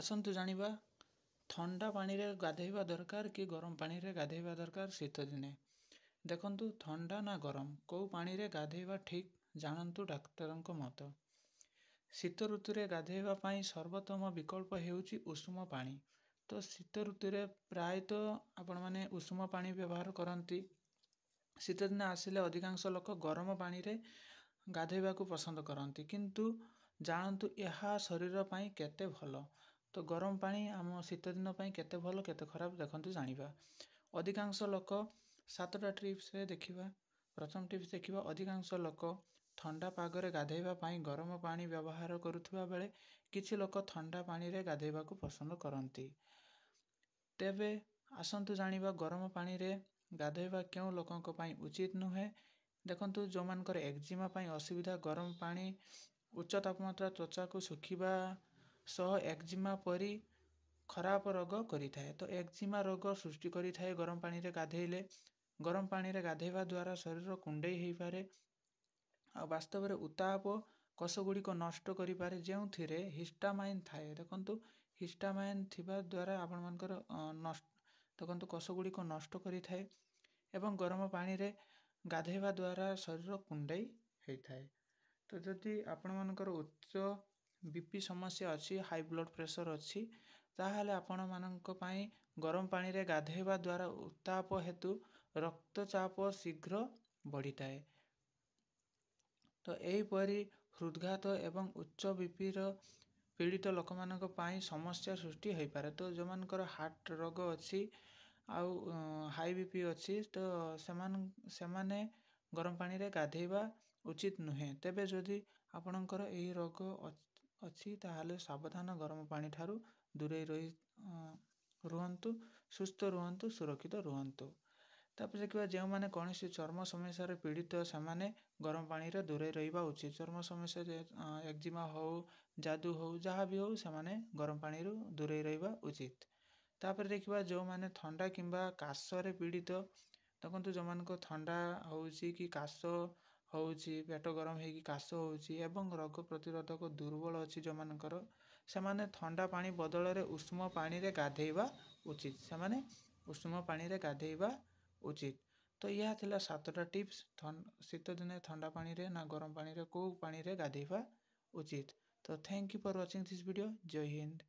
आसन्तु जानिबा ठंडा पानी रे गाधेଇବା दरकार कि गरम पानी रे गाधेଇବା दरकार शीत दिने। देखंतु ठंडा ना गरम को पानी रे गाधेଇବା ठीक जानंतु डाक्टरଙ୍କ मत। शीत ऋतु रे गाधेଇବା ପାଇଁ सर्वोत्तम विकल्प हेउची उषुम पानी। तो शीत ऋतु रे प्राय तो आपण माने उषुम पानी व्यवहार करंती। शीत दिन आसिले अधिकांश लोक गरम पानी रे गाधेଇବା को पसंद करंती किंतु जानंतु यहा शरीर ପାଇଁ केते भलो। तो गरम पानी आम शीत दिन ପାଇଁ केते भलो केते खराब देखंतु जानिबा। अधिकांश लोक सातटा टिप्स रे देखिबा। प्रथम टिप्स देखिबा अधिकांश लोक ठंडा पाग रे गाधेଇବା ପାଇଁ गरम पानी व्यवहार करुथुवा बेले किछि लोक ठंडा पानी रे गाधेଇବା को पसंद करंती। तेबे आसंतु जानिबा गरम पानी रे गाधेଇବା केउ लोकंक ପାଇଁ उचित नुहे। देखंतु जो मानकर एक्जिमा ପାଇଁ असुविधा गरम पानी उच्च तापमात्रा त्वचा को सुखिबा सह एक्जिमा परी खराब रोग करी थाए। तो एक्जिमा रोग सृष्टि करी थाए गरम पानी रे गाधेइले। गरम पानी रे गाधेଇବା द्वारा शरीर कुंडेई हेई पारे। आ वास्तव रे उताप कोष गुडी को नष्ट करी पारे जेउथिरे हिस्टामाइन थाए। देखंतु हिस्टामाइन थिबा द्वारा आपण मानकर नष्ट देखंतु कोष गुडी को नष्ट करी थाए एवं गरम पानी रे गाधेଇବା द्वारा शरीर कुंडेई हेई थाए। तो जदि आपण मानकर उच्च बीपी समस्या अछि हाई ब्लड प्रेशर अछि ताहाले आपण मानक पई गरम पानी रे गाधेଇବା द्वारा उताप हेतु रक्तचाप शीघ्र बढ़िताए। तो एही परी हृदघात एवं उच्च बीपी रो पीड़ित लोक मानक पई समस्या सृष्टि हेई पारे। तो जो मानकर हार्ट रोग अछि आउ हाई बीपी अछि तो सेमाने गरम पानी रे गाधेଇବା उचित नुहे। तेबे जदि आपणकर एही रोग अछि ताहाले सावधान गरम पानी ठारू दूरे रही रुहंतु सुस्थ रुहंतु सुरक्षित रुहंतु। तापर देखिबा जे माने कोनोसी चर्म समस्या रे पीड़ित समाने गरम पानी रे दूरे रहिबा उचित। चर्म समस्या रे एक्जिमा हो जादू हो जहा भी हो समाने गरम पानी रो दूरे रहिबा उचित। तापर देखिबा जो माने ठंडा किंबा काश रे पीड़ित देखंतु जो मान को ठंडा होउची कि काश होउची पेट गरम हेकी काश होउची एवं रोग प्रतिरोधक दुर्बल अछि जो मानकर सेमाने ठंडा पानी बदल रे उष्म पानी रे गाधेଇବା उचित। सेमाने उष्म पानी रे गाधेଇବା उचित। तो यह थिला 7टा टिप्स शीत दिने ठंडा पानी रे ना गरम पानी रे को पानी रे गाधेଇବା उचित। तो thank you for watching this video. जय हिंद।